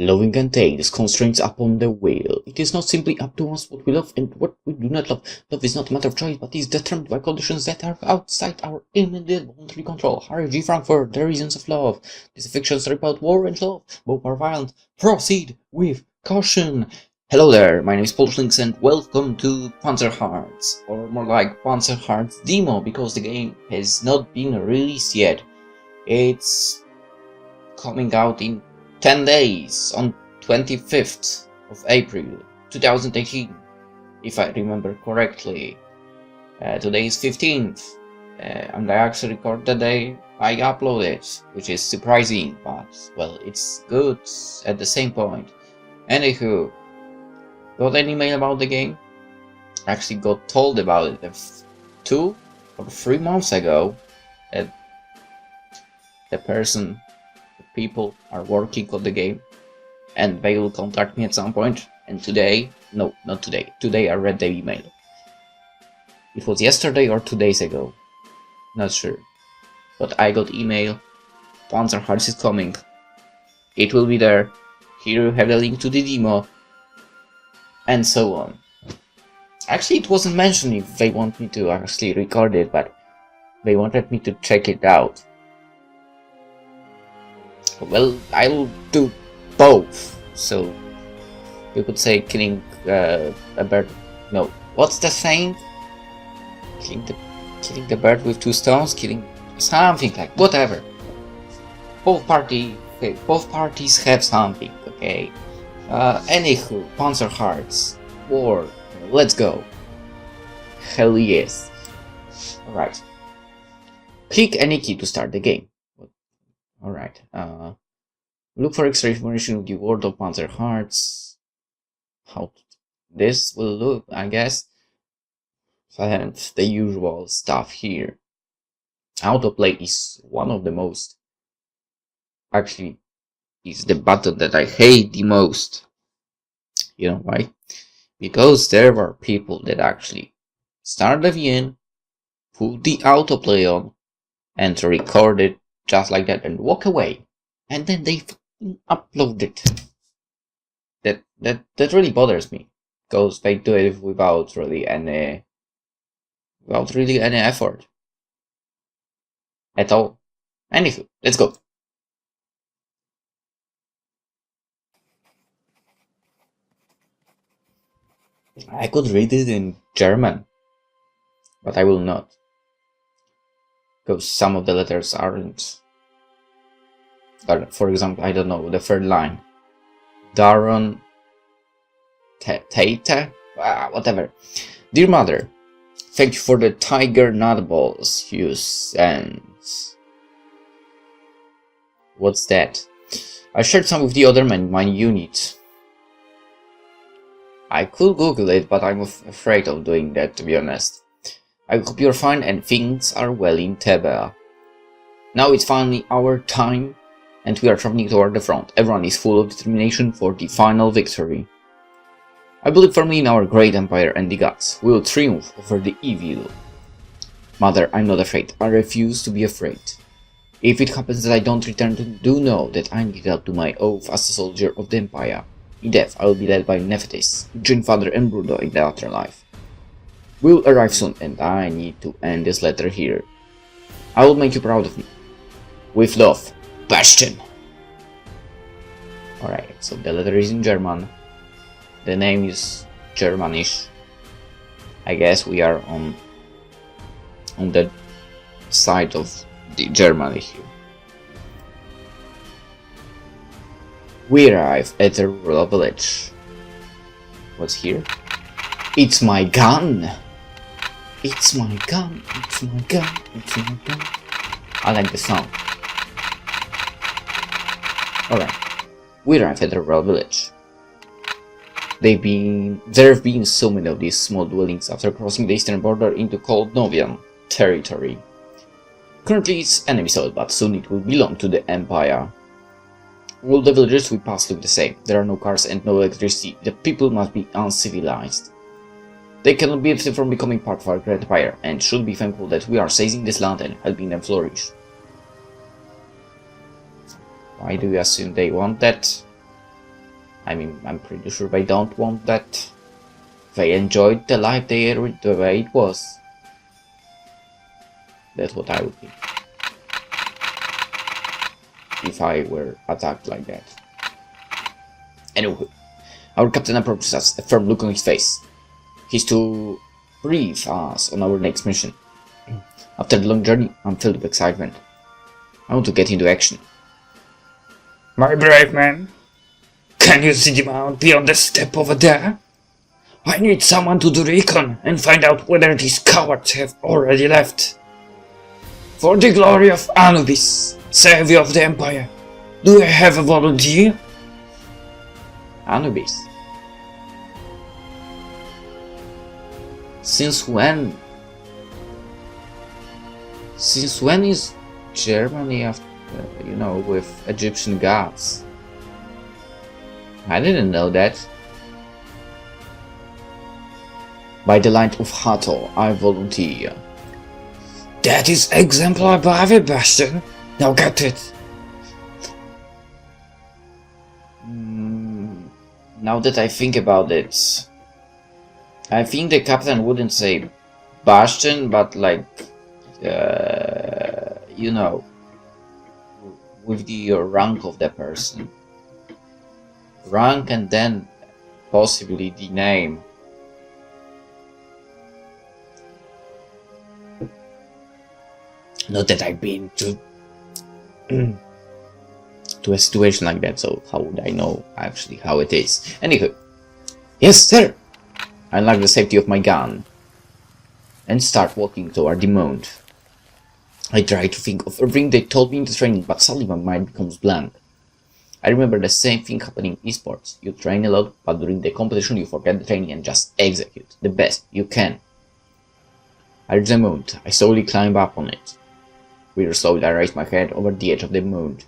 Loving contains constraints upon the will. It is not simply up to us what we love and what we do not love. Love is not a matter of choice, but is determined by conditions that are outside our immediate voluntary control. Harry G. Frankfurt, The Reasons of Love. These fictions are about war and love. Both are violent. Proceed with caution. Hello there, my name is PolishLynx and welcome to Panzer Hearts, or more like Panzer Hearts demo, because the game has not been released yet. It's coming out in 10 days, on 25th of April 2018, if I remember correctly. Today is 15th, and I actually recorded the day I uploaded, which is surprising, but, well, it's good at the same point. Anywho, got an email about the game. Actually got told about it 2 or 3 months ago. People are working on the game and they will contact me at some point. And today, no, not today. Today I read the email. It was yesterday or 2 days ago. Not sure. But I got email. Panzer Hearts is coming. It will be there. Here you have the link to the demo. And so on. Actually, it wasn't mentioned if they want me to actually record it, but they wanted me to check it out. Well, I will do both. So you could say killing a bird. No, what's the saying? Killing the bird with 2 stones. Killing something like whatever. Both parties have something. Okay. Anywho, Panzer Hearts, war. Let's go. HELYEES. Alright. Click any key to start the game. Alright. Look for extra information with the world of Panzer Hearts. How this will look, I guess. And the usual stuff here. Autoplay is one of the most. Actually, is the button that I hate the most. You know why? Because there were people that actually start the VN, put the autoplay on, and record it just like that and walk away, and then they upload it. That really bothers me, because they do it without really any effort at all. Anywho, let's go. I could read it in German, but I will not, because some of the letters aren't. For example, I don't know, the third line. Daron Tate? Whatever. Dear Mother, thank you for the tiger nutballs you sent. What's that? I shared some with the other men in my unit. I could Google it, but I'm afraid of doing that, to be honest. I hope you're fine and things are well in Tebea. Now it's finally our time, and we are traveling toward the front. Everyone is full of determination for the final victory. I believe firmly in our great empire and the gods. We will triumph over the evil. Mother, I'm not afraid. I refuse to be afraid. If it happens that I don't return, do know that I lived up to my oath as a soldier of the empire. In death, I will be led by Nephthys, join Father and Bruno in the afterlife. We'll arrive soon, and I need to end this letter here. I will make you proud of me. With love, Bastian. Alright, so the letter is in German. The name is Germanish. I guess we are on the side of the Germany here. We arrive at the rural village. What's here? It's my gun! It's my gun! It's my gun! It's my gun! I like the sound. Alright. We arrive at the rural village. There have been so many of these small dwellings after crossing the eastern border into cold Novian territory. Currently it's enemy soil, but soon it will belong to the Empire. All the villages we pass look the same. There are no cars and no electricity. The people must be uncivilized. They cannot benefit from becoming part of our great empire, and should be thankful that we are seizing this land and helping them flourish. Why do you assume they want that? I mean, I'm pretty sure they don't want that. They enjoyed the life the way it was. That's what I would think if I were attacked like that. Anyway, our captain approaches us, a firm look on his face. He's to brief us on our next mission. After the long journey, I'm filled with excitement. I want to get into action. My brave man, can you see the mount beyond the step over there? I need someone to do recon and find out whether these cowards have already left. For the glory of Anubis, savior of the Empire, do I have a volunteer? Anubis? Since when? Since when is Germany after, with Egyptian gods? I didn't know that. By the light of Hathor, I volunteer. That is exemplar bravery, Bastian. Now get it. Now that I think about it, I think the captain wouldn't say Bastian, but like, with the rank of the person. Rank and then possibly the name. Not that I've been to a situation like that, so how would I know actually how it is? Anywho, yes sir! I unlock the safety of my gun and start walking toward the mount. I try to think of everything they told me in the training, but suddenly my mind becomes blank. I remember the same thing happening in esports. You train a lot, but during the competition you forget the training and just execute the best you can. I reach the mount. I slowly climb up on it. Very slowly I raise my head over the edge of the mount.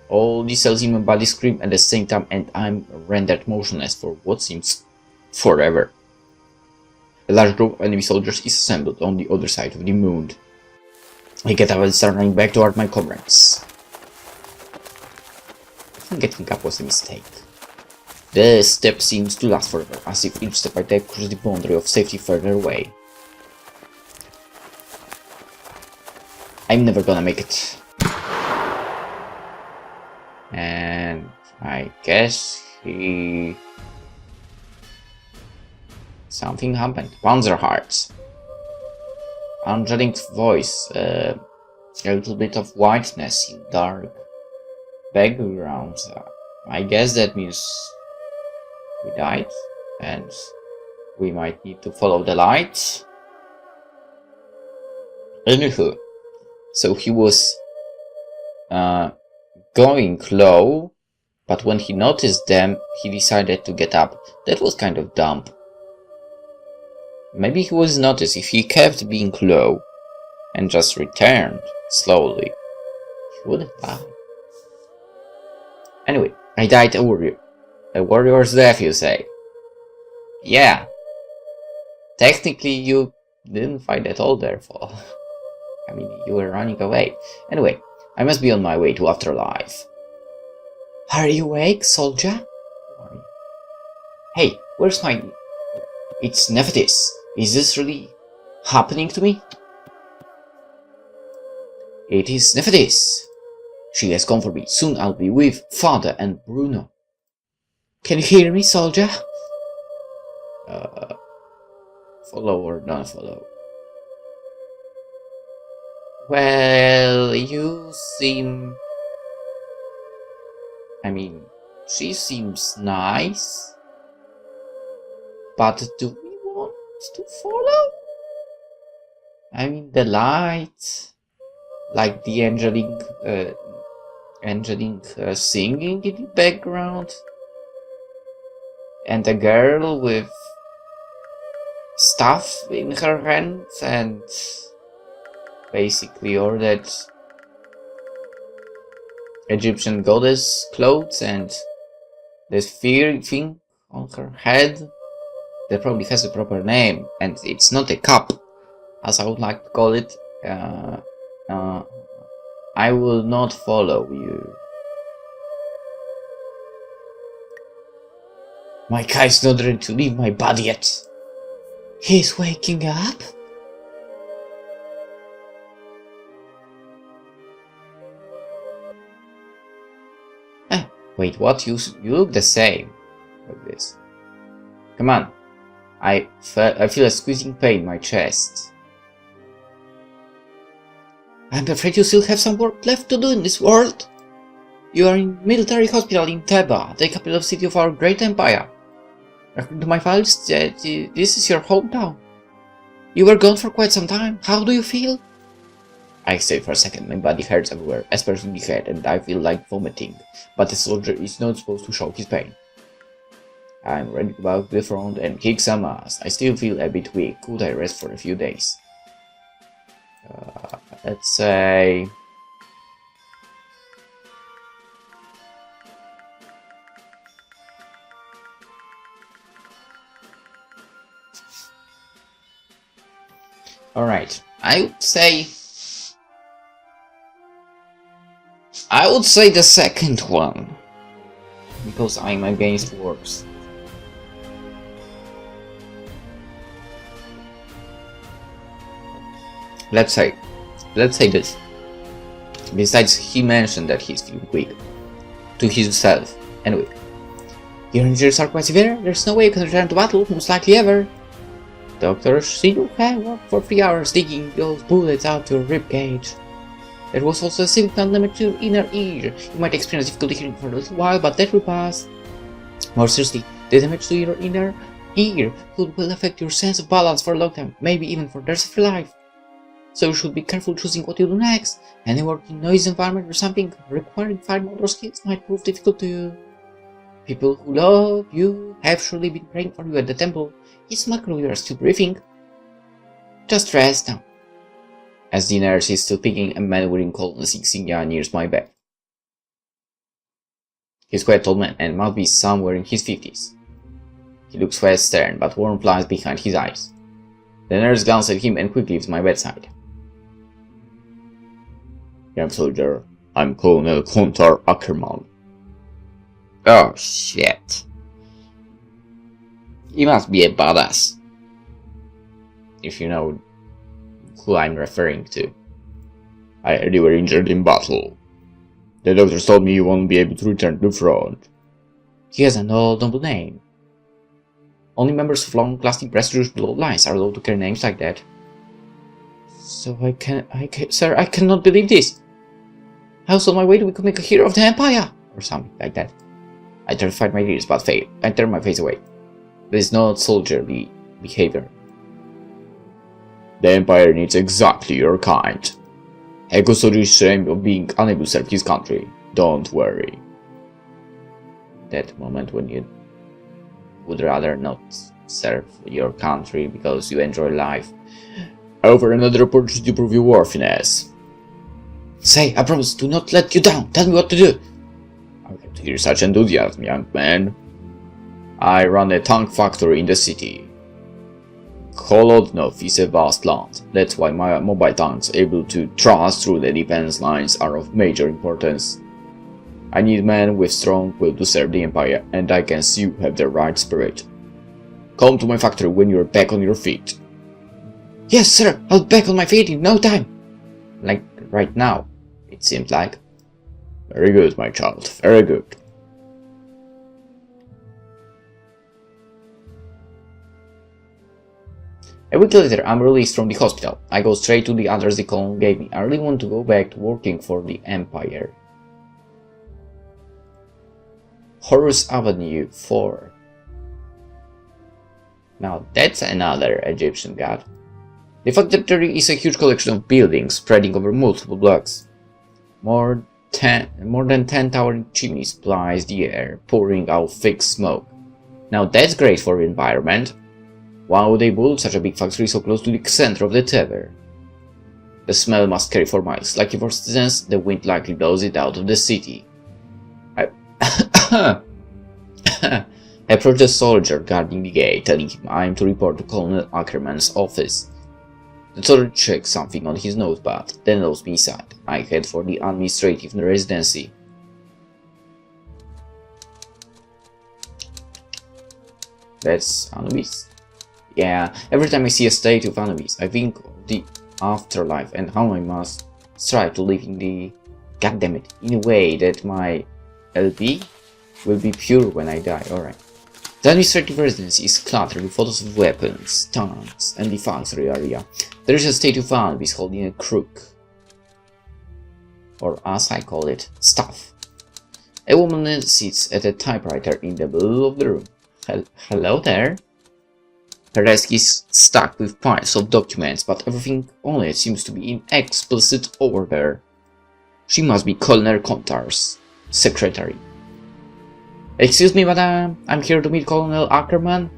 All the cells in my body scream at the same time and I'm rendered motionless for what seems forever. A large group of enemy soldiers is assembled on the other side of the mount. I get up and start running back toward my comrades. I think getting up was a mistake. The step seems to last forever, as if each step I take crosses the boundary of safety further away. I'm never gonna make it. And I guess something happened. Panzer Hearts. Angelic voice. A little bit of whiteness in dark background. I guess that means we died and we might need to follow the light. Anywho, so he was going low, but when he noticed them, he decided to get up. That was kind of dumb. Maybe he was noticed if he kept being low and just returned slowly, he wouldn't die. Anyway, I died a warrior. A warrior's death, you say? Yeah. Technically, you didn't fight at all, therefore. I mean, you were running away. Anyway, I must be on my way to afterlife. Are you awake, soldier? Hey, where's my... It's Nephthys. Is this really happening to me? It is Nephthys. She has come for me. Soon I'll be with Father and Bruno. Can you hear me, soldier? Follow or not follow? Well, you seem... I mean, she seems nice. But do we want to follow? I mean, the light, like the angelic singing in the background, and a girl with stuff in her hands, and basically all that Egyptian goddess clothes, and the sphere thing on her head. That probably has a proper name, and it's not a cup, as I would like to call it. I will not follow you. My guy's not ready to leave my body yet. He's waking up? Wait, what? You look the same. Like this. Come on. I feel a squeezing pain in my chest. I'm afraid you still have some work left to do in this world. You are in military hospital in Teba, the capital city of our great empire. According to my files, this is your hometown. You were gone for quite some time. How do you feel? I stay for a second. My body hurts everywhere, especially the head, and I feel like vomiting. But a soldier is not supposed to show his pain. I'm ready to go back to the front and kick some ass. I still feel a bit weak. Could I rest for a few days? Let's say... Alright, I would say the second one, because I'm against wars. Let's say this. Besides, he mentioned that he's feeling weak. To himself. Anyway. Your injuries are quite severe. There's no way you can return to battle, most likely ever. Doctors, see you have worked for 3 hours digging those bullets out your ribcage. There was also a significant damage to your inner ear. You might experience difficulty hearing for a little while, but that will pass. More seriously, the damage to your inner ear will affect your sense of balance for a long time, maybe even for the rest of your life. So you should be careful choosing what you do next. Any work in noisy environment or something requiring fine motor skills might prove difficult to you. People who love you have surely been praying for you at the temple. It's miracle you are still breathing. Just rest now. As the nurse is still picking, a man wearing colonel's insignia nears my bed. He's quite a tall man and must be somewhere in his 50s. He looks quite stern, but warm lies behind his eyes. The nurse glances at him and quickly leaves my bedside. Young soldier, I'm Colonel Kontar Ackerman. Oh shit. He must be a badass. If you know who I'm referring to. I heard you were injured in battle. The doctors told me you won't be able to return to the front. He has an old noble name. Only members of long-lasting prestigious bloodlines are allowed to carry names like that. So sir, I cannot believe this. I was on my way to becoming a hero of the Empire, or something like that. I tried to fight my ears, but failed. I turned my face away. This is not soldierly behavior. The Empire needs exactly your kind. Ego soldier is ashamed of being unable to serve his country. Don't worry. That moment when you would rather not serve your country because you enjoy life over another opportunity to prove your worthiness. Say, I promise to not let you down. Tell me what to do. I have to hear such enthusiasm, young man. I run a tank factory in the city. Holodnov is a vast land. That's why my mobile tanks able to thrust through the defense lines are of major importance. I need men with strong will to serve the Empire, and I can see you have the right spirit. Come to my factory when you're back on your feet. Yes, sir, I'll be back on my feet in no time. Like right now, it seems like. Very good, my child, very good. A week later, I'm released from the hospital. I go straight to the address the colonel gave me. I really want to go back to working for the Empire. Horus Avenue 4. Now that's another Egyptian god. The factory is a huge collection of buildings spreading over multiple blocks. More than 10 towering chimneys plies the air, pouring out thick smoke. Now that's great for the environment. Why would they build such a big factory so close to the center of the tether? The smell must carry for miles. Lucky for citizens, the wind likely blows it out of the city. I approach the soldier guarding the gate, telling him I am to report to Colonel Ackerman's office. The soldier checks something on his notepad, then allows me inside. I head for the administrative residency. That's Anubis. Yeah, every time I see a statue of Anubis, I think of the afterlife and how I must strive to live in the, goddammit, in a way that my LP will be pure when I die. Alright. The administrative residence is cluttered with photos of weapons, tanks, and the factory area. There is a statue of Anubis holding a crook, or as I call it, staff. A woman sits at a typewriter in the middle of the room. Hello there. Her desk is stacked with piles of documents, but everything on it seems to be in explicit order. She must be Colonel Contar's secretary. Excuse me, madam, I'm here to meet Colonel Ackerman.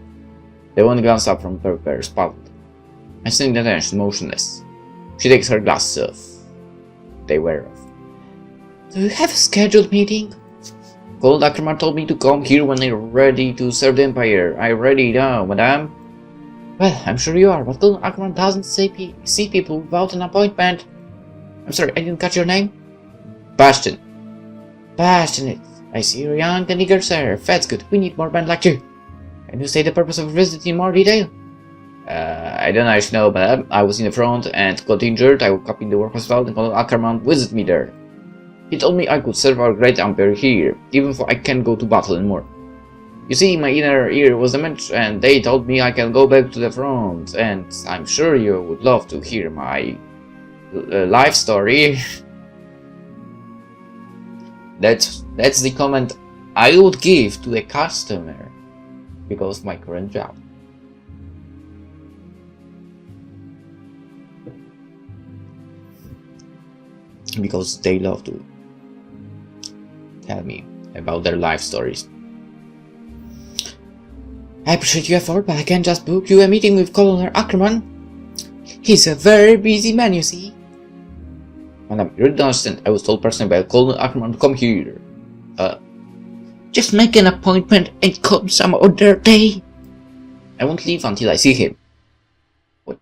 The woman glanced up from her papers, puzzled. I stand at attention, motionless. She takes her glasses off. They wear off. Do you have a scheduled meeting? Colonel Ackerman told me to come here when I'm ready to serve the Empire. I already know, madam. Well, I'm sure you are, but Colonel Ackerman doesn't see people without an appointment. I'm sorry, I didn't catch your name. Bastian. Bastian, I see you're young and eager, sir. That's good. We need more men like you. Can you say the purpose of your visit in more detail? I don't actually know, but I was in the front and got injured. I woke up in the war hospital and Colonel Ackerman visited me there. He told me I could serve our great Empire here, even though I can't go to battle anymore. You see, my inner ear was damaged, and they told me I can go back to the front, and I'm sure you would love to hear my life story. That's the comment I would give to a customer because of my current job. Because they love to tell me about their life stories. I appreciate your effort, but I can't just book you a meeting with Colonel Ackerman. He's a very busy man, you see. Madam, you really don't understand. I was told personally by Colonel Ackerman to come here. Just make an appointment and come some other day. I won't leave until I see him. What?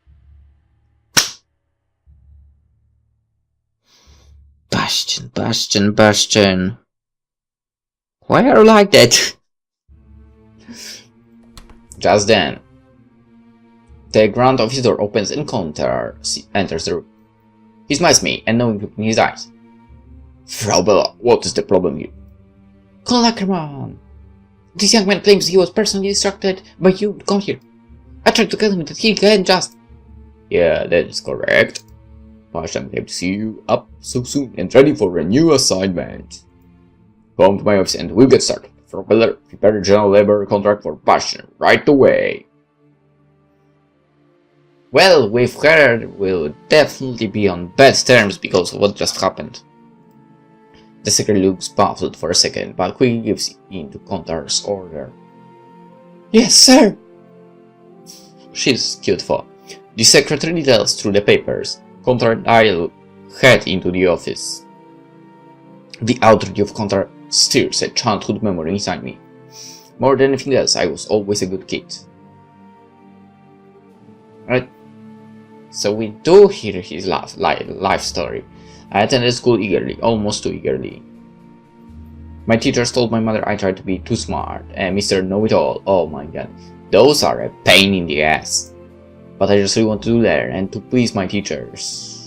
Bastian. Why are you like that? Just then, the Grand Office door opens and Contar enters the room. He smiles at me and knowing look in his eyes. Frau Bella, what is the problem here? Colonel Ackerman! This young man claims he was personally instructed by you to come here. I tried to tell him that he can just... Yeah, that is correct. But I'm glad to see you up so soon and ready for a new assignment. Come to my office and we'll get started. Frau Bella, prepare the general labor contract for Bastian right away. Well, with her, we'll definitely be on bad terms because of what just happened. The secretary looks baffled for a second, but quickly gives in to Contar's order. Yes, sir! She's cute for. The secretary delves through the papers. Contar and I head into the office. The authority of Contar stirs a childhood memory inside me. More than anything else, I was always a good kid. Right? So we do hear his life story. I attended school eagerly, almost too eagerly. My teachers told my mother I tried to be too smart, and Mr. Know-It-All, oh my god, those are a pain in the ass. But I just really want to learn and to please my teachers.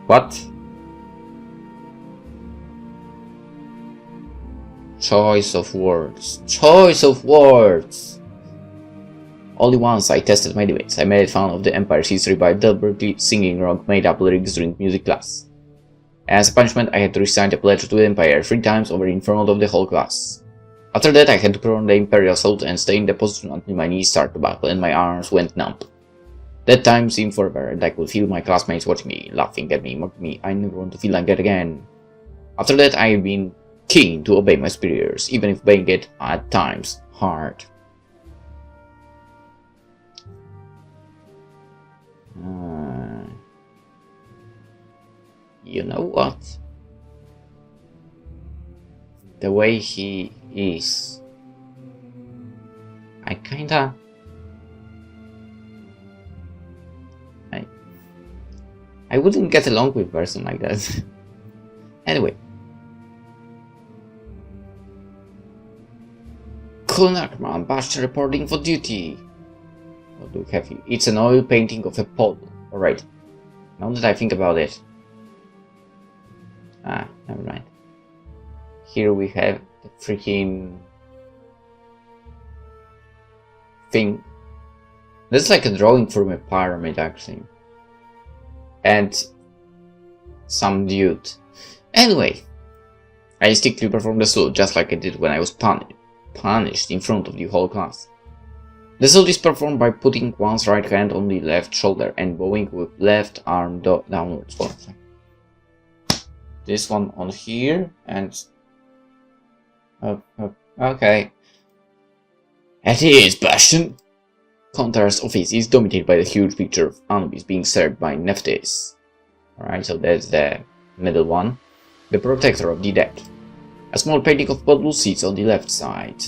What? Choice of words. Choice of words! Only once I tested my limits. I made fun of the Empire's history by deliberately singing wrong made-up lyrics during music class. As a punishment, I had to recite a pledge to the Empire 3 times over in front of the whole class. After that, I had to perform the Imperial salute and stay in the position until my knees started to buckle and my arms went numb. That time seemed forever, and I could feel my classmates watching me, laughing at me, mocking me. I never want to feel like that again. After that, I have been keen to obey my superiors, even if obeying it at times hard. You know what? The way he is, I kinda... I wouldn't get along with a person like that. Anyway. Colonel Bastian reporting for duty. What do we have here? It's an oil painting of a pole. Alright. Now that I think about it. Ah, never mind. Here we have the freaking thing. That's like a drawing from a pyramid, actually. And some dude. Anyway, I strictly performed the salute just like I did when I was punished in front of the whole class. The salute is performed by putting one's right hand on the left shoulder and bowing with left arm downwards. This one on here and okay. At ease, Bastian. Contar's office is dominated by the huge picture of Anubis being served by Nephthys. Alright, so that's the middle one. The protector of the dead. A small painting of Podlu sits on the left side.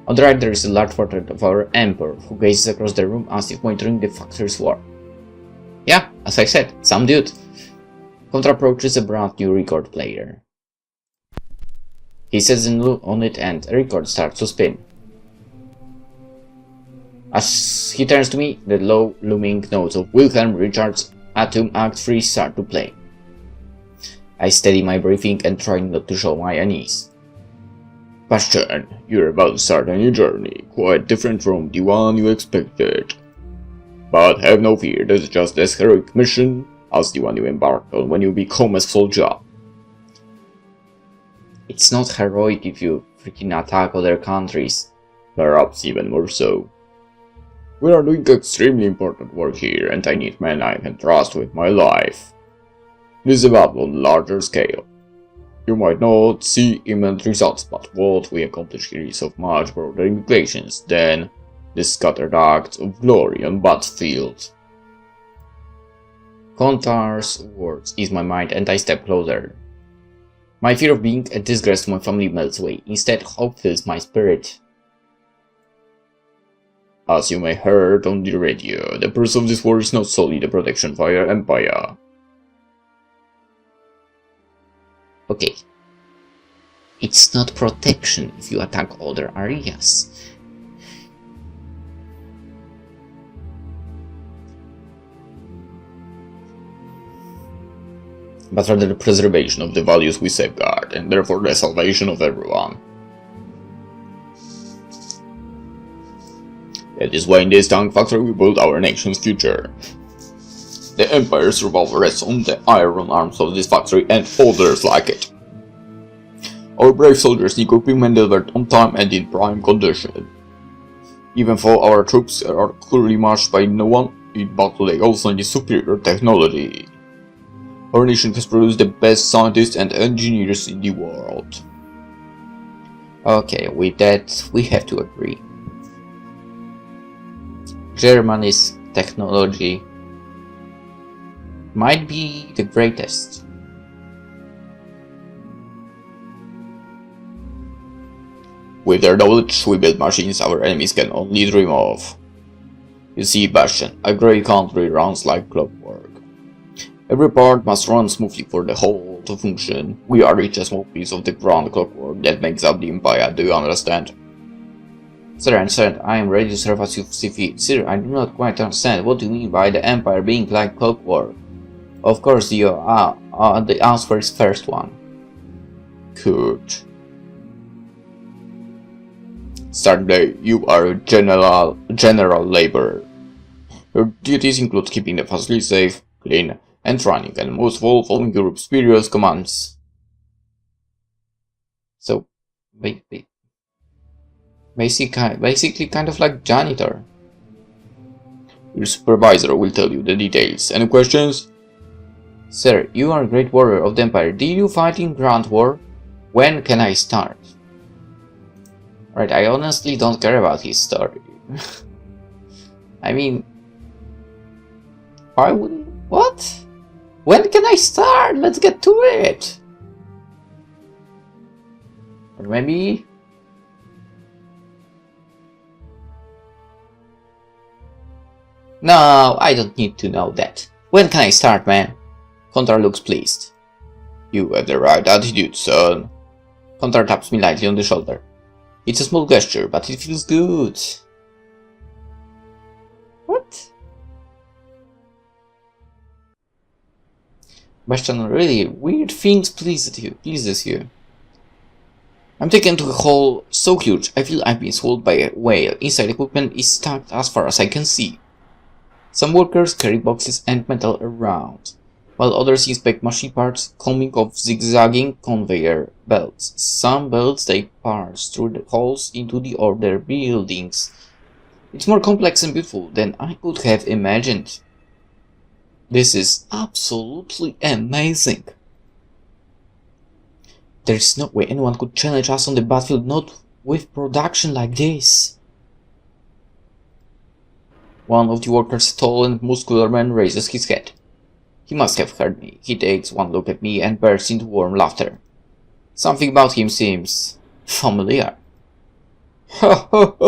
On the right there is a large portrait of our Emperor, who gazes across the room as if monitoring the factory's work. Yeah, as I said, some dude. Contra approaches a brand new record player. He sets on it and a record starts to spin. As he turns to me, the low looming notes of Wilhelm Richard's Atom Act 3 start to play. I steady my breathing and try not to show my unease. Bastian, you're about to start a new journey, quite different from the one you expected. But have no fear, this is just as heroic mission as the one you embarked on when you become a soldier. It's not heroic if you freaking attack other countries. Perhaps even more so. We are doing extremely important work here, and I need men I can trust with my life. This is about on a larger scale. You might not see imminent results, but what we accomplish here is of much broader implications than the scattered acts of glory on battlefield. Contar's words ease my mind and I step closer. My fear of being a disgrace to my family melts away. Instead, hope fills my spirit. As you may heard on the radio, the purpose of this war is not solely the protection of our empire. Okay. It's not protection if you attack other areas. But rather the preservation of the values we safeguard, and therefore the salvation of everyone. That is why in this tank factory we build our nation's future. The Empire's revolver rests on the iron arms of this factory and others like it. Our brave soldiers need equipment delivered on time and in prime condition. Even though our troops are clearly matched by no one, in battle they also need superior technology. Our nation has produced the best scientists and engineers in the world. Okay, with that we have to agree. Germany's technology might be the greatest. With their knowledge, we build machines our enemies can only dream of. You see, Bastian, a great country runs like clockwork. Every part must run smoothly for the whole to function. We are each a small piece of the grand clockwork that makes up the empire, do you understand? Sir, I understand. I am ready to serve as you see fit. Sir, I do not quite understand. What do you mean by the empire being like clockwork? Of course, the answer is first one. Good. Start day, you are a general laborer. Your duties include keeping the facility safe, clean, and running, and most of all, following your superior's commands. So, basically kind of like janitor. Your supervisor will tell you the details. Any questions? Sir, you are a great warrior of the Empire. Did you fight in Grand War? When can I start? Right, I honestly don't care about his story. I mean, why wouldn't... What? When can I start? Let's get to it! Or maybe... No, I don't need to know that. When can I start, man? Contar looks pleased. You have the right attitude, son. Contar taps me lightly on the shoulder. It's a small gesture, but it feels good. What? Bastian, really weird things pleases you. I'm taken to a hole so huge, I feel I've been swallowed by a whale. Inside equipment is stacked as far as I can see. Some workers carry boxes and metal around, while others inspect machine parts coming off zigzagging conveyor belts. Some belts take parts through the holes into the other buildings. It's more complex and beautiful than I could have imagined. This is absolutely amazing. There is no way anyone could challenge us on the battlefield, not with production like this. One of the workers, tall and muscular man, raises his head. He must have heard me. He takes one look at me and bursts into warm laughter. Something about him seems familiar. Calm down,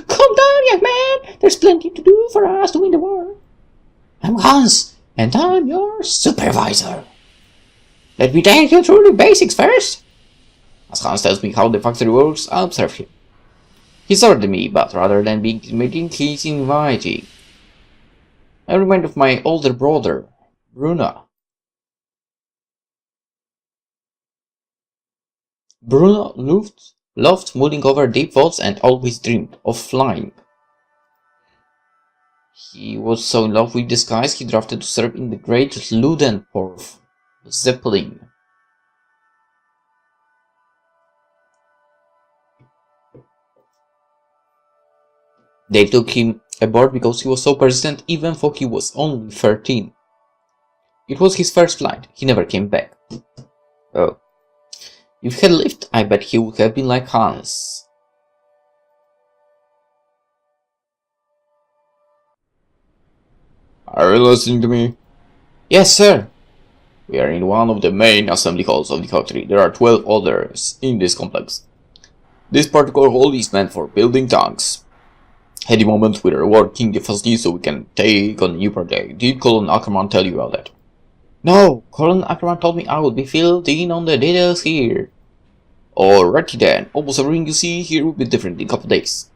young man. There's plenty to do for us to win the war. I'm Hans, and I'm your supervisor. Let me take you through the basics first. As Hans tells me how the factory works, I observe him. He's older than me, but rather than being intimidating, he's inviting. I remind of my older brother, Bruno. Bruno loved mulling over deep thoughts and always dreamed of flying. He was so in love with the skies, he drafted to serve in the Great Ludendorff Zeppelin. They took him aboard because he was so persistent even though he was only 13. It was his first flight. He never came back. Oh. If he had lived, I bet he would have been like Hans. Are you listening to me? Yes, sir. We are in one of the main assembly halls of the factory. There are 12 others in this complex. This particular hall is meant for building tanks. At the moment, we are working the facility so we can take on a new project. Did Colonel Ackerman tell you about that? No, Colonel Ackerman told me I would be filled in on the details here. Alrighty then, almost everything you see here will be different in a couple days.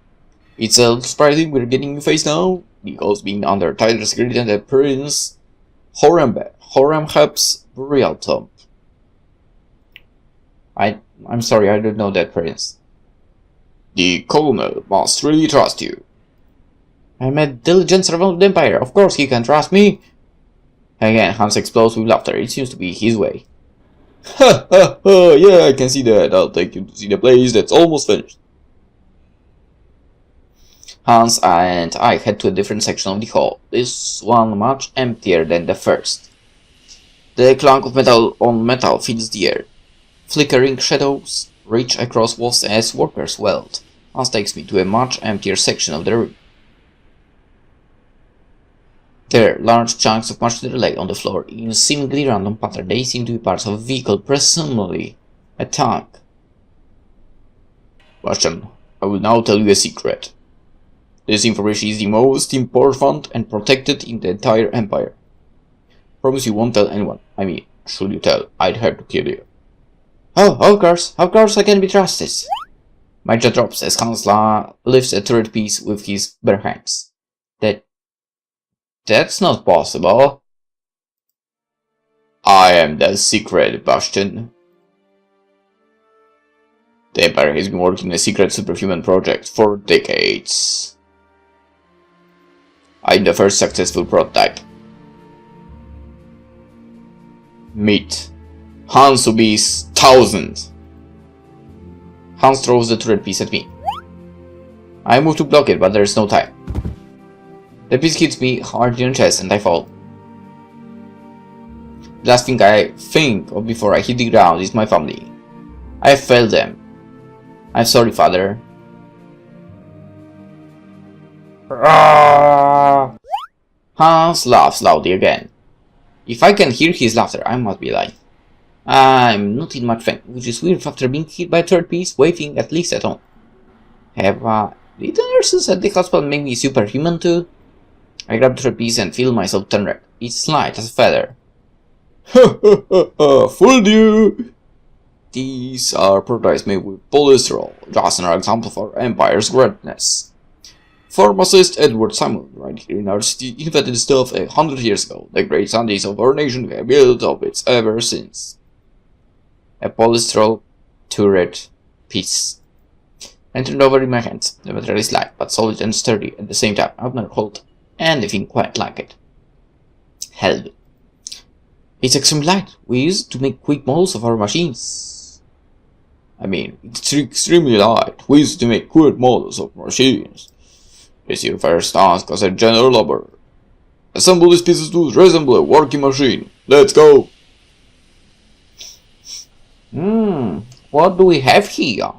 It's surprising we're getting new face now, because being under tighter security than the Prince Horemheb's burial tomb. I'm sorry, I don't know that prince. The Colonel must really trust you. I'm a diligent servant of the Empire, of course he can trust me. Again, Hans explodes with laughter, it seems to be his way. Ha ha ha, yeah, I can see that. I'll take you to see the place that's almost finished. Hans and I head to a different section of the hall, this one much emptier than the first. The clunk of metal on metal fills the air. Flickering shadows reach across walls as workers weld. Hans takes me to a much emptier section of the room. There, large chunks of machinery lay on the floor in seemingly random pattern. They seem to be parts of a vehicle, presumably a tank. Bastian, I will now tell you a secret. This information is the most important and protected in the entire Empire. Promise you won't tell anyone. I mean, should you tell, I'd have to kill you. Oh, of course I can be trusted. My jaw drops as Hans lifts a turret piece with his bare hands. That's not possible. I am the secret, Bastian. The Empire has been working a secret superhuman project for decades. I'm the first successful prototype. Meet Hans Ubi's 1000. Hans throws the turret piece at me. I move to block it, but there is no time. The piece hits me hard in the chest and I fall. The last thing I think of before I hit the ground is my family. I failed them. I'm sorry, father. Hans laughs loudly again. If I can hear his laughter, I must be lying. I'm not in much pain, which is weird after being hit by a third piece, waving at least at home. Have the nurses at the hospital make me superhuman too? I grab the third piece and feel myself turn red. It's light as a feather. Ha ha ha ha! Fooled you! These are products made with polysterol, just another example of our empire's greatness. Pharmacist Edward Simon, right here in our city, invented this stuff 100 years ago. The great scientists of our nation have built up it ever since. A polysterol turret piece. And turned over in my hands. The material is light, but solid and sturdy at the same time. I've never held anything quite like it. Hell. It's extremely light. We use it to make quick models of our machines. I mean, it's extremely light. We use it to make quick models of machines. It's your first task as a general laborer. Assemble these pieces to resemble a working machine. Let's go! What do we have here?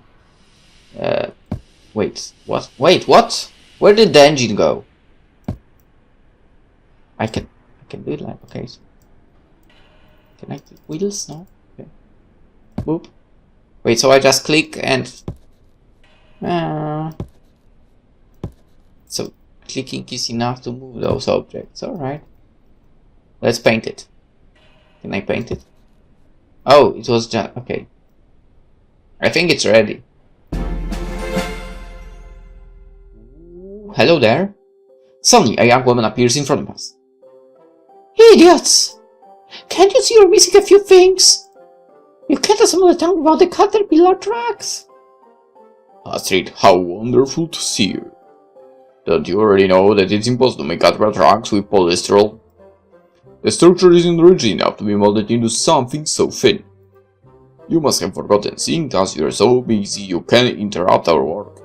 Wait, what? Wait, what? Where did the engine go? I can do it like, okay. So can I click wheels? No? Okay. Boop. Wait, so I just click and... So, clicking is enough to move those objects, alright. Let's paint it. Can I paint it? Oh, it was just... okay. I think it's ready. Hello there. Suddenly, a young woman appears in front of us. Idiots! Can't you see you're missing a few things? You can't assemble a tank without the caterpillar tracks. Astrid, how wonderful to see you. Don't you already know that it's impossible to make caterpillar tracks with polysterol? The structure isn't rigid enough to be molded into something so thin. You must have forgotten, seeing as you're so busy you can interrupt our work.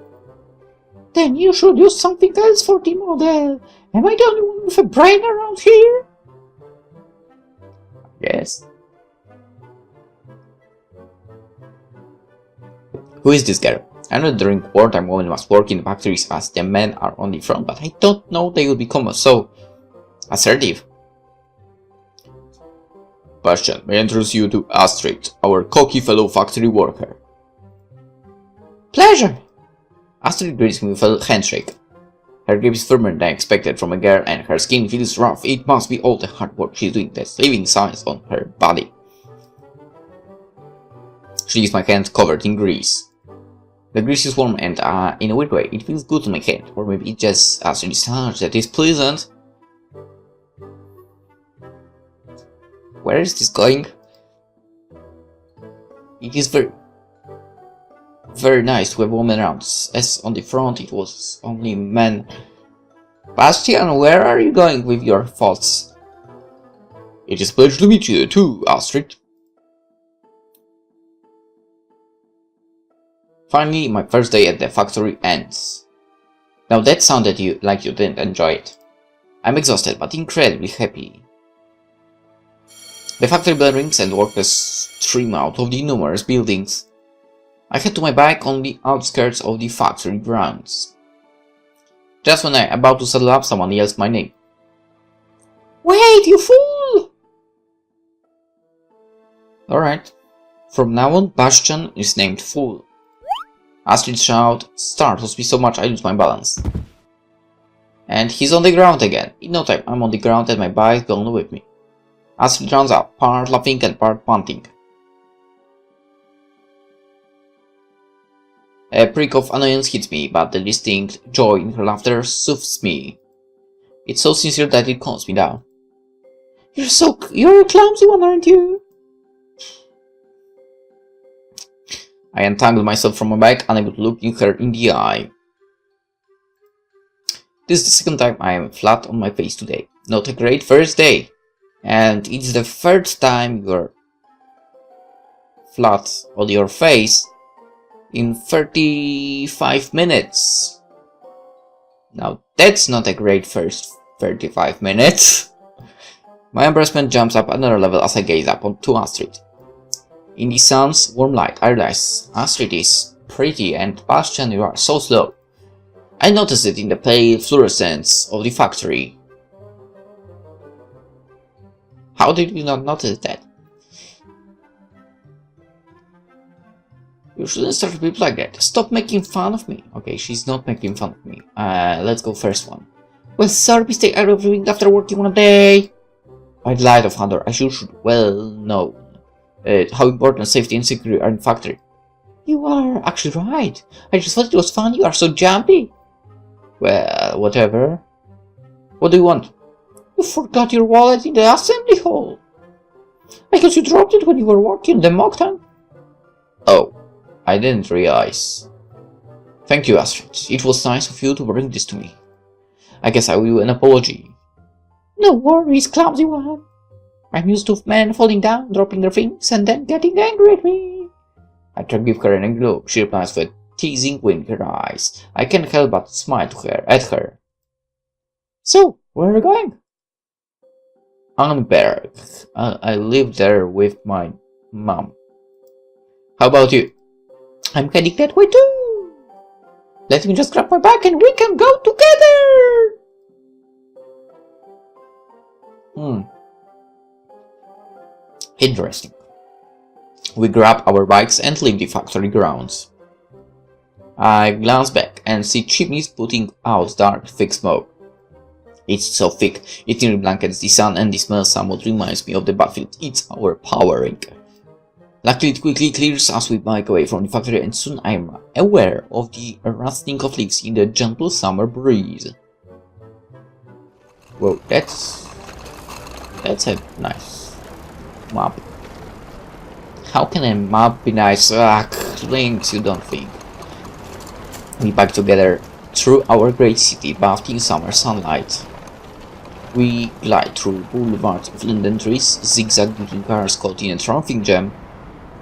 Then you should use something else for the model. Am I the only one with a brain around here? Yes. Who is this girl? I know during wartime women must work in factories as the men are on the front, but I don't know they will become so assertive. Bastian, may I introduce you to Astrid, our cocky fellow factory worker. Pleasure! Astrid greets me with a handshake. Her grip is firmer than I expected from a girl, and her skin feels rough. It must be all the hard work she's doing that's leaving signs on her body. She leaves my hand covered in grease. The grease is warm and, in a weird way, it feels good on my hand. Or maybe it's just Astrid's touch that is pleasant. Where is this going? It is very nice to have women around, as on the front it was only men. Bastian, where are you going with your thoughts? It is a pleasure to meet you too, Astrid. Finally, my first day at the factory ends. Now that sounded like you didn't enjoy it. I'm exhausted but incredibly happy. The factory bell rings and workers stream out of the numerous buildings. I head to my bike on the outskirts of the factory grounds. Just when I'm about to settle up, someone yells my name. Wait, you fool! Alright. From now on, Bastian is named Fool. Astrid's shout startles me so much I lose my balance. And he's on the ground again. In no time, I'm on the ground and my bike gone with me. Astrid runs out, part laughing and part panting. A prick of annoyance hits me, but the distinct joy in her laughter soothes me. It's so sincere that it calms me down. You're a clumsy one, aren't you? I untangle myself from my bike, unable to look her in the eye. This is the second time I am flat on my face today. Not a great first day. And it's the third time you're flat on your face in 35 minutes. Now that's not a great first 35 minutes. My embarrassment jumps up another level as I gaze up onto Astrid. In the sun's warm light, I realize Astrid is pretty and Bastian, you are so slow. I noticed it in the pale fluorescence of the factory. How did you not notice that? You shouldn't start with people like that. Stop making fun of me. Okay, she's not making fun of me. Let's go first one. Well, sorry, mistake I reviewing after working one day. By the light of thunder, I should well know. how important safety and security are in the factory. You are actually right. I just thought it was fun. You are so jumpy. Well, whatever. What do you want? You forgot your wallet in the assembly hall. I guess you dropped it when you were working the mock tank. Oh, I didn't realize. Thank you, Astrid. It was nice of you to bring this to me. I guess I owe you an apology. No worries, clumsy one. I'm used to men falling down, dropping their things, and then getting angry at me. I try to give her an angry look. She replies with a teasing wink in her eyes. I can't help but smile at her. So, where are you going? Anberg. I live there with my mom. How about you? I'm heading that way too. Let me just grab my bag and we can go together. Interesting. We grab our bikes and leave the factory grounds. I glance back and see chimneys putting out dark, thick smoke. It's so thick, it nearly blankets the sun, and the smell somewhat reminds me of the battlefield. It's our powering. Luckily it quickly clears as we bike away from the factory, and soon I am aware of the rustling of leaves in the gentle summer breeze. Whoa, that's a nice map. How can a map be nice? Lynx, you don't think. We bike together through our great city, bathed in summer sunlight. We glide through boulevards of linden trees, zigzag between cars caught in a traffic jam.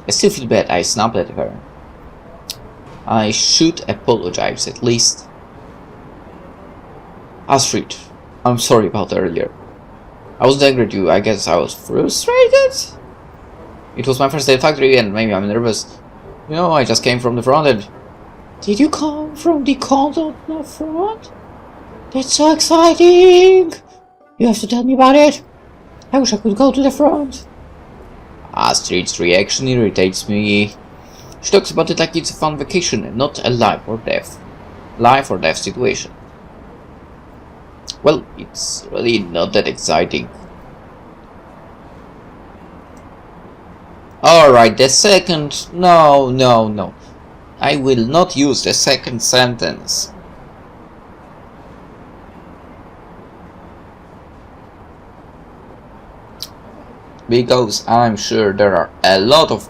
I still feel bad I snapped at her. I should apologize at least. Astrid, I'm sorry about earlier. I wasn't angry at you, I guess I was frustrated? It was my first day at factory and maybe I'm nervous. You know, I just came from the front end. Did you come from the cold on the front? That's so exciting! You have to tell me about it. I wish I could go to the front. Astrid's reaction irritates me. She talks about it like it's a fun vacation and not a life or death situation. Well, it's really not that exciting. Alright, the second... No. I will not use the second sentence. Because I'm sure there are a lot of...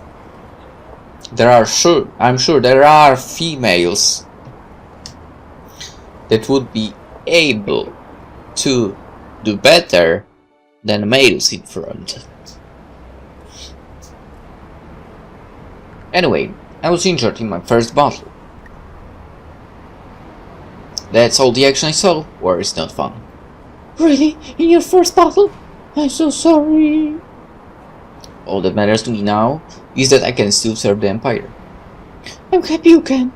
I'm sure there are females that would be able to do better than males in front. Anyway, I was injured in my first battle. That's all the action I saw. War is not fun. Really? In your first battle? I'm so sorry. All that matters to me now is that I can still serve the Empire. I'm happy you can.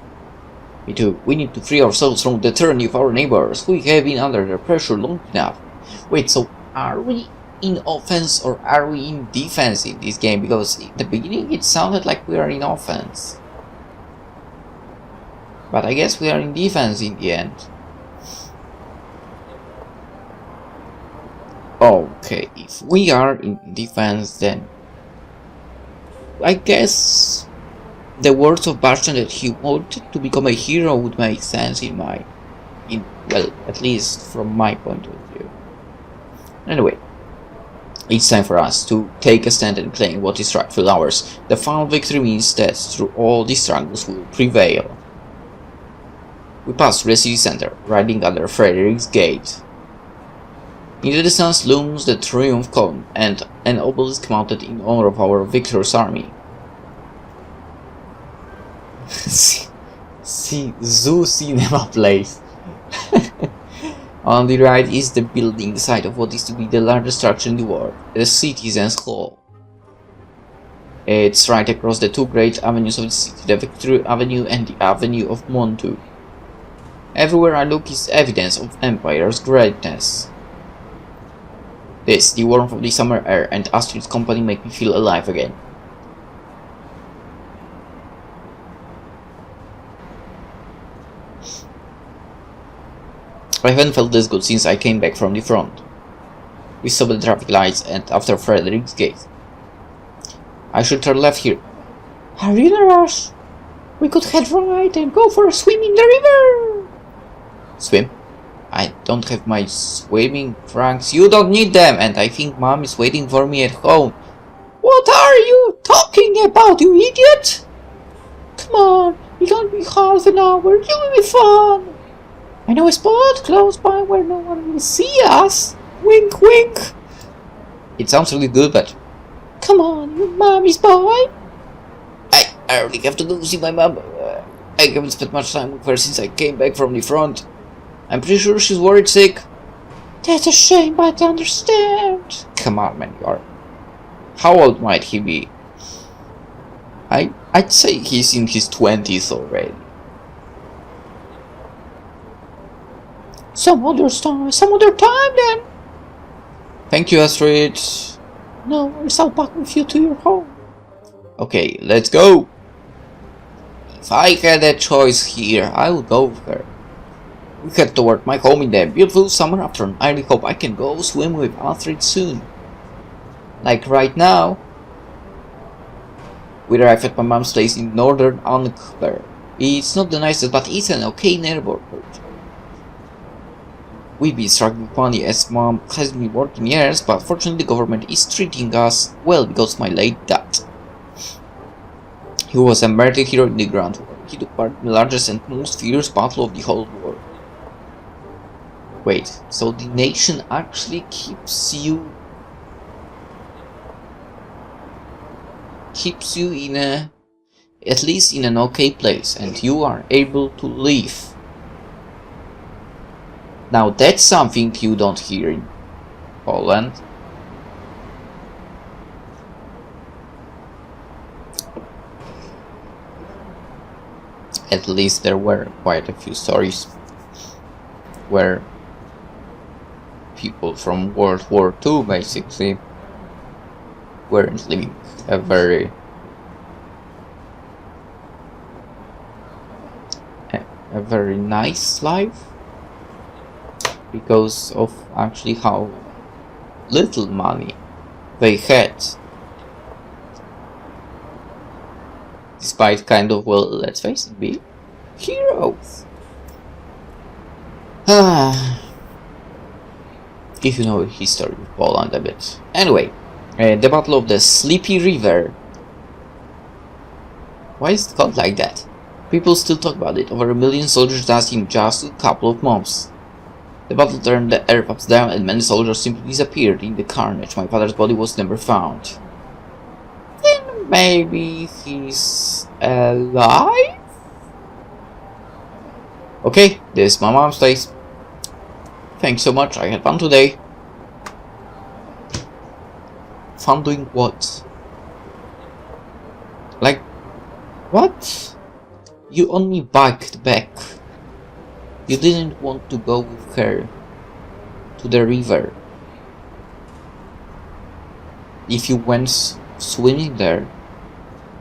Me too. We need to free ourselves from the tyranny of our neighbors. We have been under their pressure long enough. Wait, so are we in offense or are we in defense in this game? Because in the beginning it sounded like we are in offense. But I guess we are in defense in the end. Okay, if we are in defense, then I guess the words of Bastian that he wanted to become a hero would make sense well, at least from my point of view. Anyway, it's time for us to take a stand and claim what is rightfully ours. The final victory means that through all these struggles we will prevail. We pass through the city center, riding under Frederick's Gate. In the distance looms the Triumph Column and an obelisk mounted in honor of our victorious army. Zoo cinema place. On the right is the building site of what is to be the largest structure in the world, the Citizens Hall. It's right across the two great avenues of the city, the Victory Avenue and the Avenue of Montu. Everywhere I look is evidence of Empire's greatness. This, the warmth of the summer air, and Astrid's company make me feel alive again. I haven't felt this good since I came back from the front. We stopped the traffic lights and after Frederick's Gate. I should turn left here. Are you in a rush? We could head right and go for a swim in the river. Swim? I don't have my swimming trunks. You don't need them, and I think Mom is waiting for me at home. What are you talking about, you idiot? Come on, it'll only be half an hour. It will be fun. I know a spot close by where no one will see us. Wink, wink. It sounds really good, but... Come on, you mommy's boy. I really have to go see my mom. I haven't spent much time with her since I came back from the front. I'm pretty sure she's worried sick. That's a shame, but I understand. Come on, man, you are... How old might he be? I'd say he's in his 20s already. Some other time then. Thank you, Astrid. No worries, I'll back with you to your home. Okay, let's go. If I had a choice here, I would go with her. We head toward my home in the beautiful summer afternoon. I really hope I can go swim with Astrid soon. Like right now. We arrive at my mom's place in northern Ankara. It's not the nicest, but it's an okay neighborhood. We've been struggling with money as Mom hasn't been working years, but fortunately the government is treating us well because of my late dad. He was a murdered hero in the Grand War. He took part in the largest and most fierce battle of the whole war. Wait, so the nation actually keeps you in a, at least in an okay place, and you are able to live. Now that's something you don't hear in Poland. At least there were quite a few stories where people from World War II basically weren't living a very nice life because of actually how little money they had, despite kind of, well, let's face it, being heroes. If you know the history of Poland a bit. Anyway, the Battle of the Sleepy River. Why is it called like that? People still talk about it. Over 1 million soldiers died in just a couple of months. The battle turned the earth upside down and many soldiers simply disappeared in the carnage. My father's body was never found. Then maybe he's alive? Okay, this is my mom's place. Thanks so much, I had fun today. Fun doing what? Like, what? You only backed back. You didn't want to go with her to the river. If you went swimming there,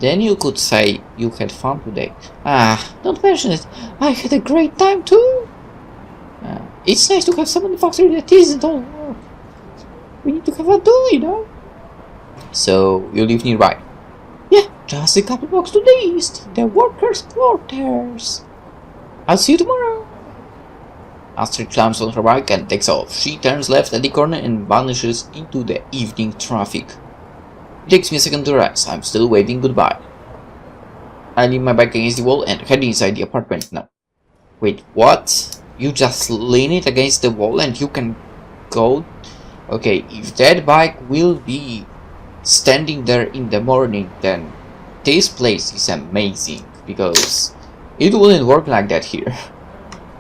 then you could say you had fun today. Don't mention it. I had a great time too. It's nice to have someone in the factory that isn't all work. We need to have fun too, you know. So you live nearby? Yeah, just a couple blocks to the east. The workers' quarters. I'll see you tomorrow. Astrid climbs on her bike and takes off. She turns left at the corner and vanishes into the evening traffic. It takes me a second to rise. I'm still waving goodbye. I leave my bike against the wall and head inside the apartment now. Wait, what? You just lean it against the wall and you can go? Okay, if that bike will be standing there in the morning, then this place is amazing, because it wouldn't work like that here.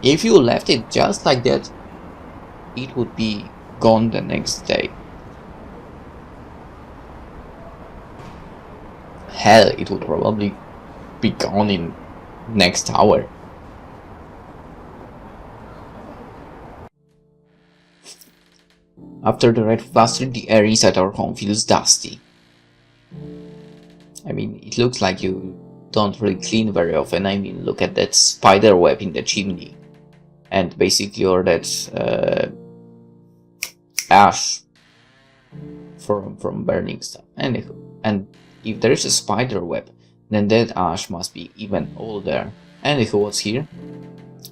If you left it just like that, it would be gone the next day. Hell, it would probably be gone in next hour. After the red plaster, the air inside our home feels dusty. I mean, it looks like you don't really clean very often. I mean, look at that spider web in the chimney. And basically, or that ash from burning stuff. Anywho, and If there is a spider web, then that ash must be even older. And who was here?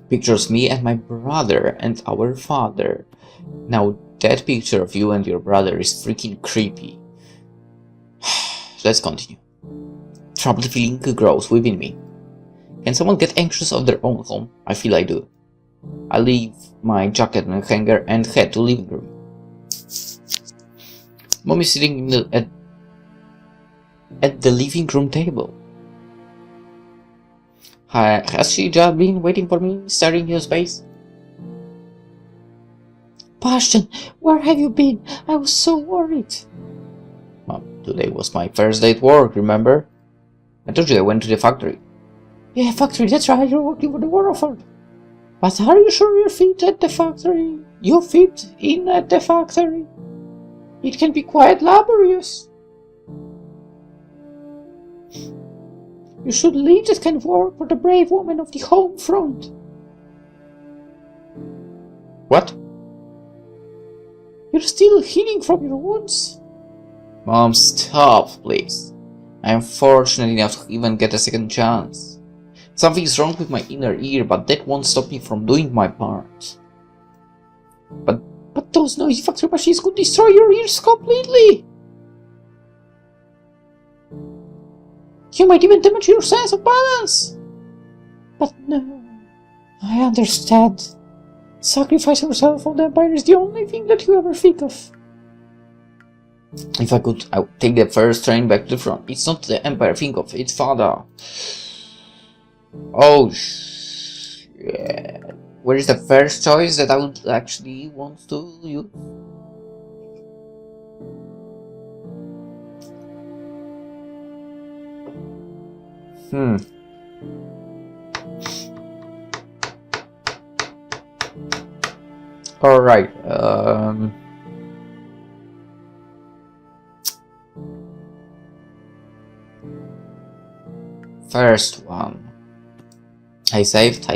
Pictures me and my brother and our father. Now that picture of you and your brother is freaking creepy. Let's continue. Troubled feeling grows within me. Can someone get anxious of their own home? I feel I do. I leave my jacket on a hanger and head to living room. Mom is sitting at the living room table. Has she just been waiting for me, staring into space? Bastian, where have you been? I was so worried. Mom, today was my first day at work, remember? I told you I went to the factory. Yeah, factory, that's right, you're working for the war effort. But are you sure you fit at the factory? You fit in at the factory? It can be quite laborious. You should leave that kind of work for the brave woman of the home front. What? You're still healing from your wounds? Mom, stop, please. I am fortunate enough to even get a second chance. Something is wrong with my inner ear, but that won't stop me from doing my part. But those noisy factory machines could destroy your ears completely. You might even damage your sense of balance. But no, I understand. Sacrifice yourself for the Empire is the only thing that you ever think of. If I could, I would take the first train back to the front. It's not the Empire I think of, it's father. Oh, yeah. Where is the first choice that I would actually want to use? Alright, first one. I saved,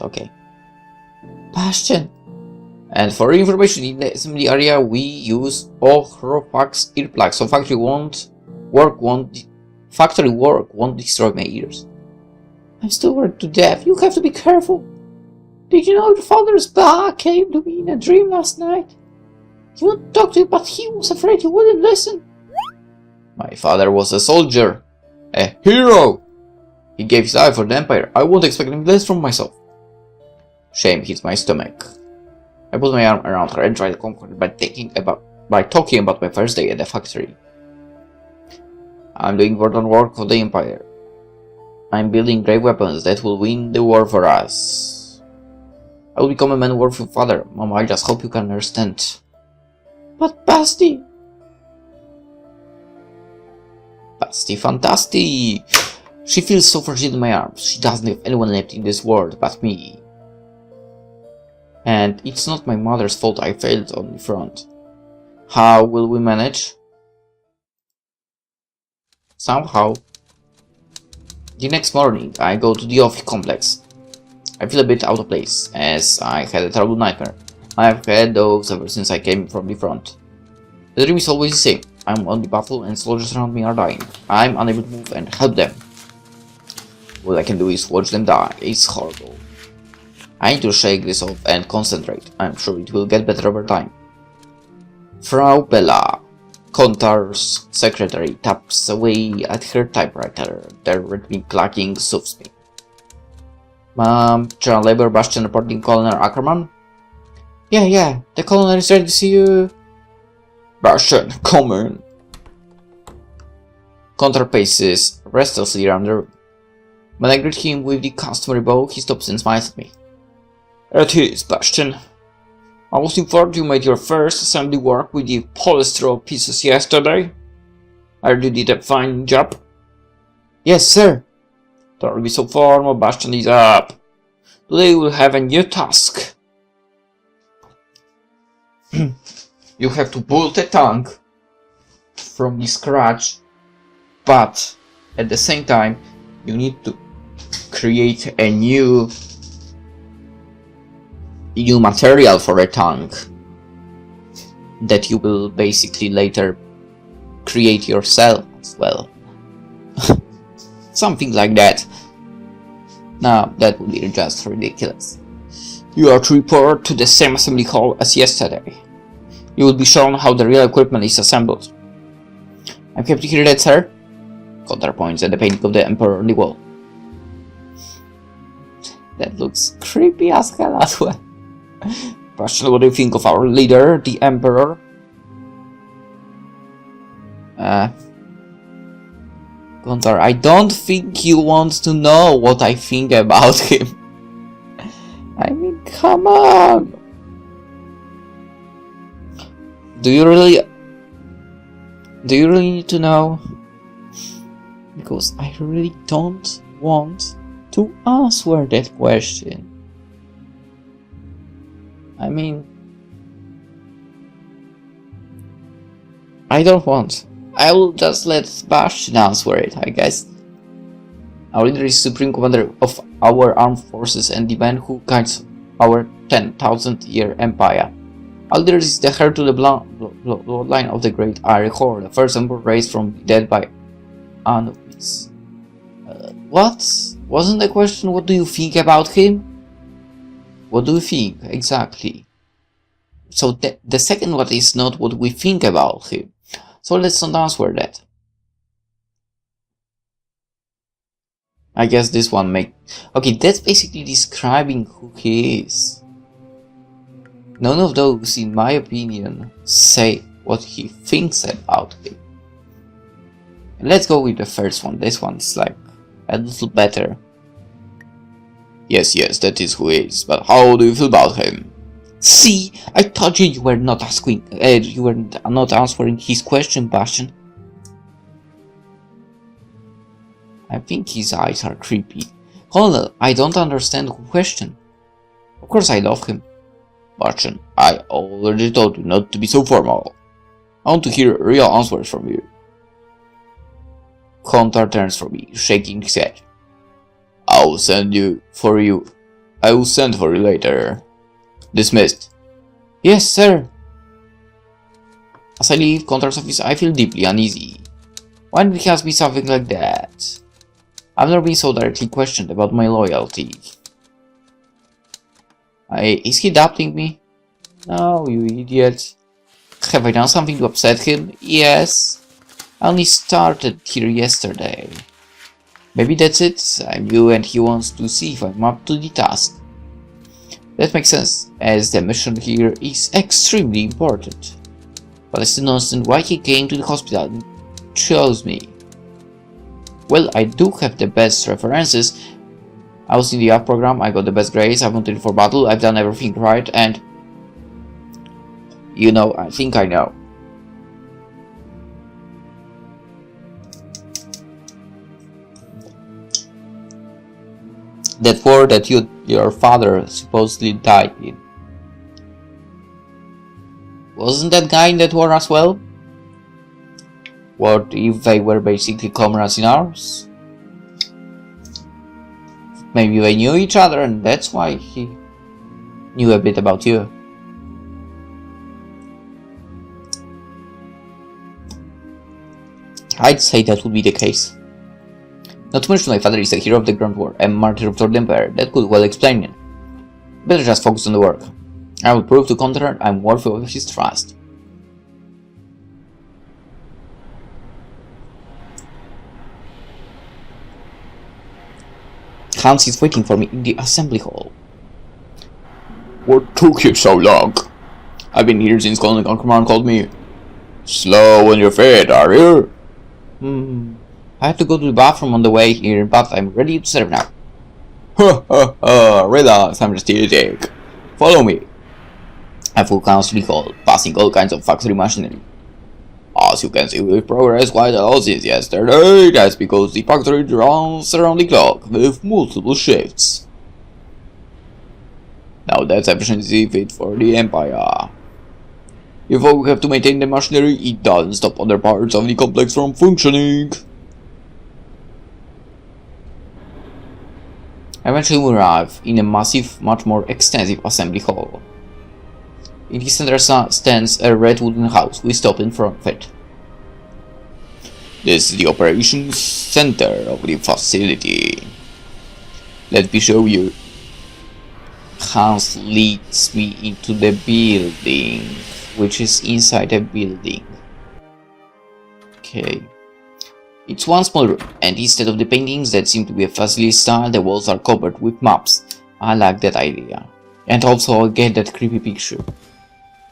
okay. Bastian! And for information, in the assembly area we use Ohropax earplugs, so factory work won't destroy my ears. I'm still worried to death. You have to be careful. Did you know your father's back came to me in a dream last night? He wanted to talk to you, but he was afraid you wouldn't listen. My father was a soldier. A hero! He gave his life for the Empire. I won't expect him less from myself. Shame hits my stomach. I put my arm around her and tried to comfort her by talking about my first day at the factory. I'm doing important work for the Empire. I'm building great weapons that will win the war for us. I will become a man worthy of father. Mom, I just hope you can understand. But Basti! Basti Fantasti! She feels so fragile in my arms. She doesn't have anyone left in this world but me. And it's not my mother's fault I failed on the front. How will we manage? Somehow. The next morning, I go to the office complex. I feel a bit out of place, as I had a terrible nightmare. I've had those ever since I came from the front. The dream is always the same. I'm on the battle and soldiers around me are dying. I'm unable to move and help them. All I can do is watch them die. It's horrible. I need to shake this off and concentrate. I'm sure it will get better over time. Frau Bella, Kontar's secretary, taps away at her typewriter. The rhythmic clacking soothes me. Mom, General Labor Bastian reporting Colonel Ackerman? Yeah, the colonel is ready to see you. Bastian, come in. Kontar paces restlessly around the room. When I greet him with the customary bow, he stops and smiles at me. It is, Bastian. I was informed you made your first assembly work with the polystyrene pieces yesterday. I heard you did a fine job. Yes, sir. Don't be so formal, Bastian is up. Today we'll have a new task. You have to build a tank from the scratch, but at the same time you need to create a new material for a tank that you will basically later create yourself as well. Something like that. Now, that would be just ridiculous. You are to report to the same assembly hall as yesterday. You will be shown how the real equipment is assembled. I'm happy to hear that, sir. Counter points at the painting of the Emperor on the wall. That looks creepy as hell as well. Bastian, what do you think of our leader, the Emperor? Gunter, I don't think you want to know what I think about him. I mean, come on. Do you really need to know? Because I really don't want to answer that question. I mean, I don't want. I will just let Bastian answer it, I guess. Our leader is Supreme Commander of our armed forces and the man who guides our 10,000-year empire. Our leader is the heir to the bloodline of the Great Iron Horde, the first emperor raised from the dead by Anubis. What? Wasn't the question what do you think about him? What do you think, exactly? So the second one is not what we think about him. So let's not answer that. I guess this one okay, that's basically describing who he is. None of those, in my opinion, say what he thinks about him. Let's go with the first one. This one's like a little better. Yes, that is who he is, but how do you feel about him? See, I told you you were not asking, you were not answering his question, Bastian. I think his eyes are creepy. Colonel, I don't understand the question. Of course I love him. Bastian, I already told you not to be so formal. I want to hear real answers from you. Contar turns from me, shaking his head. I will send for you later. Dismissed. Yes, sir. As I leave Contar's office, I feel deeply uneasy. Why did he ask me something like that? I've never been so directly questioned about my loyalty. Is he doubting me? No, you idiot. Have I done something to upset him? Yes. I only started here yesterday. Maybe that's it. I'm new and he wants to see if I'm up to the task. That makes sense, as the mission here is extremely important. But I still don't understand why he came to the hospital and chose me. Well, I do have the best references. I was in the art program, I got the best grades, I wanted for battle, I've done everything right, and... you know, I think I know. That war that your father supposedly died in. Wasn't that guy in that war as well? What if they were basically comrades in ours? Maybe they knew each other and that's why he knew a bit about you. I'd say that would be the case. Not to mention my father is a hero of the Grand War and martyr of the Empire. That could well explain it. Better just focus on the work. I will prove to Conqueror I'm worthy of his trust. Hans is waiting for me in the assembly hall. What took you so long? I've been here since Colonel Conqueror called me. Slow on your feet, are you? I have to go to the bathroom on the way here, but I'm ready to serve now. Relax, I'm just teasing. Follow me. I full council hall, passing all kinds of factory machinery. As you can see, we've progressed quite a lot since yesterday. That's because the factory runs around the clock with multiple shifts. Now that's efficiency fit for the Empire. If we have to maintain the machinery, it doesn't stop other parts of the complex from functioning. Eventually we arrive in a massive, much more extensive assembly hall. In the center stands a red wooden house. We stop in front of it. This is the operations center of the facility. Let me show you. Hans leads me into the building, which is inside a building. Okay. It's one small room, and instead of the paintings that seem to be a facility style, the walls are covered with maps. I like that idea. And also I get that creepy picture.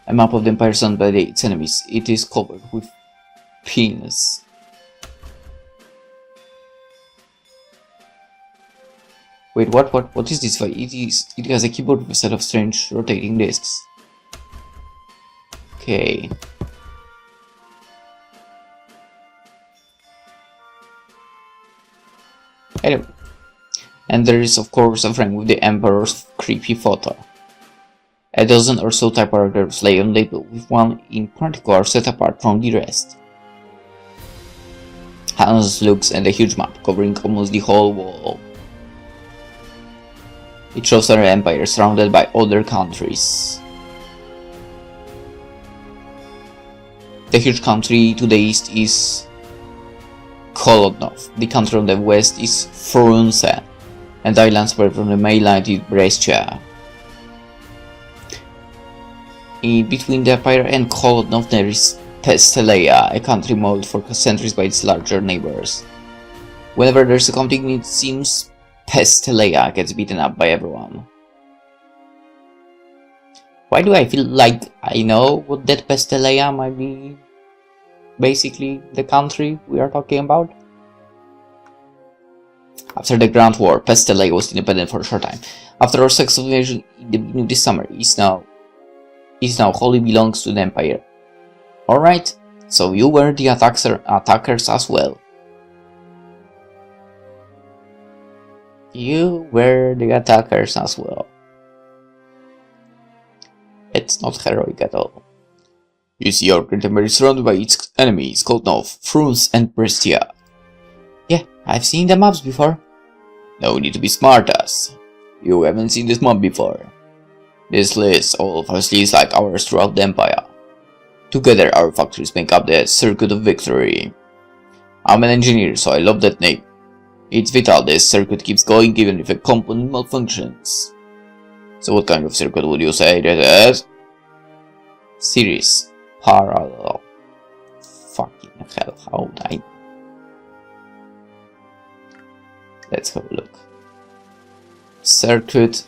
A map of the Empire sent by its enemies. It is covered with pins. Wait, what is this? It has a keyboard with a set of strange rotating discs. Okay. Anyway. And there is of course a frame with the Emperor's creepy photo. A dozen or so typewriters lay on the table, with one in particular set apart from the rest. Hans looks at a huge map covering almost the whole wall. It shows our empire surrounded by other countries. The huge country to the east is Kolodnov, the country on the west is Frunze, and the islands spread from the mainland is Brescia. In between the empire and Kolodnov there is Pesteleia, a country molded for centuries by its larger neighbors. Whenever there's a conflict, it seems Pesteleia gets beaten up by everyone. Why do I feel like I know what that Pesteleia might be? Basically, the country we are talking about? After the Grand War, Pesteleia was independent for a short time. After our successful invasion in the beginning of this summer, it now wholly belongs to the Empire. Alright, so you were the attackers as well. You were the attackers as well. It's not heroic at all. You see our great empire is surrounded by its enemies, Kolodnov, Frunze and Brescia. Yeah, I've seen the maps before. No need to be smartass. You haven't seen this map before. This lists all facilities like ours throughout the empire. Together our factories make up the Circuit of Victory. I'm an engineer, so I love that name. It's vital this circuit keeps going even if a component malfunctions. So what kind of circuit would you say that is? Series parallel. Fucking hell, how would I? Let's have a look. Circuit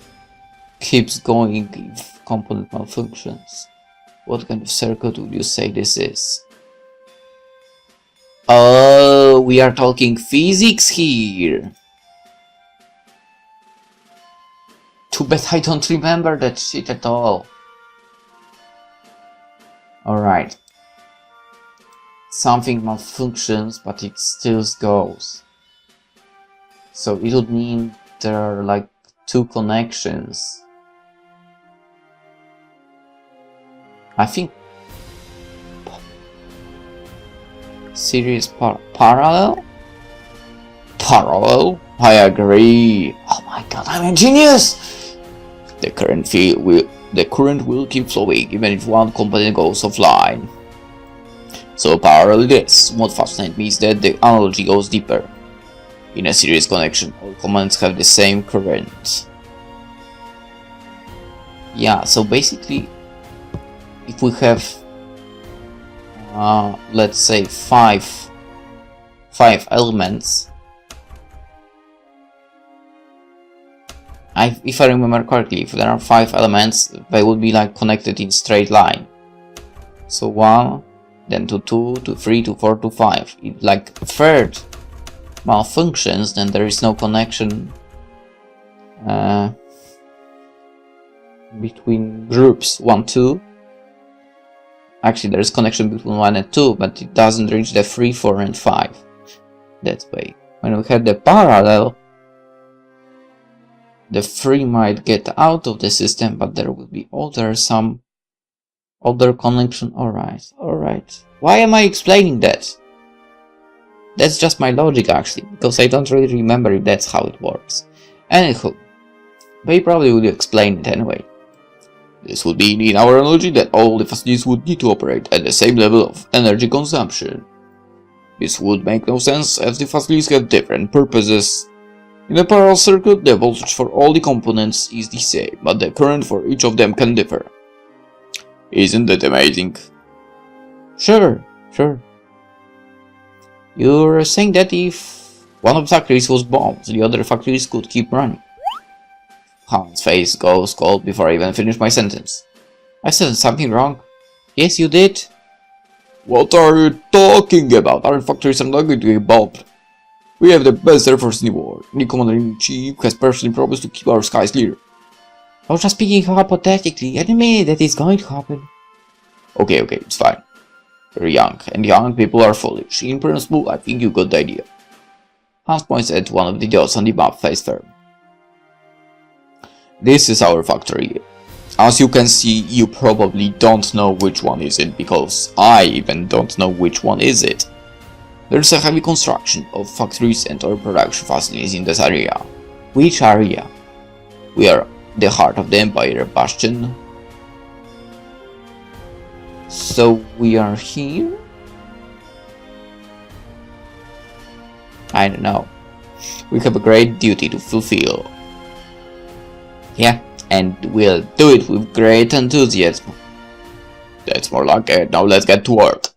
keeps going if component malfunctions. What kind of circuit would you say this is? Oh, we are talking physics here. Too bad I don't remember that shit at all. Alright. Something malfunctions, but it still goes. So it would mean there are like two connections. I think series parallel? Parallel? I agree. Oh my god, I'm a genius! The current will keep flowing even if one component goes offline. So parallel it is. What fascinates me is that the analogy goes deeper. In a series connection, all components have the same current. Yeah, so basically, if we have let's say five elements. If I remember correctly, if there are 5 elements, they would be like connected in straight line. So 1, then to 2, to 3, to 4, to 5. If like third malfunctions, then there is no connection between groups 1, 2. Actually, there is connection between 1 and 2, but it doesn't reach the 3, 4, and 5. That way. When we have the parallel, the 3 might get out of the system, but there will be some other connection. Alright. Why am I explaining that? That's just my logic actually, because I don't really remember if that's how it works. Anywho, they probably would explain it anyway. This would mean in our analogy that all the facilities would need to operate at the same level of energy consumption. This would make no sense, as the facilities have different purposes. In a parallel circuit, the voltage for all the components is the same, but the current for each of them can differ. Isn't that amazing? Sure. You're saying that if one of the factories was bombed, the other factories could keep running. Hans' face goes cold before I even finish my sentence. I said something wrong. Yes, you did. What are you talking about? Our factories are not going to get bombed. We have the best air force in the world. The commander-in-chief has personally promised to keep our skies clear. I was just speaking hypothetically. I didn't mean that it's going to happen. Okay, it's fine. You're young, and young people are foolish. In principle, I think you got the idea. Hans points at one of the dots on the map face firm. This is our factory. As you can see, you probably don't know which one is it, because I even don't know which one is it. There's a heavy construction of factories and other production facilities in this area. Which area? We are the heart of the Empire, Bastian. So we are here? I don't know. We have a great duty to fulfill. Yeah, and we'll do it with great enthusiasm. That's more like it. Now let's get to work.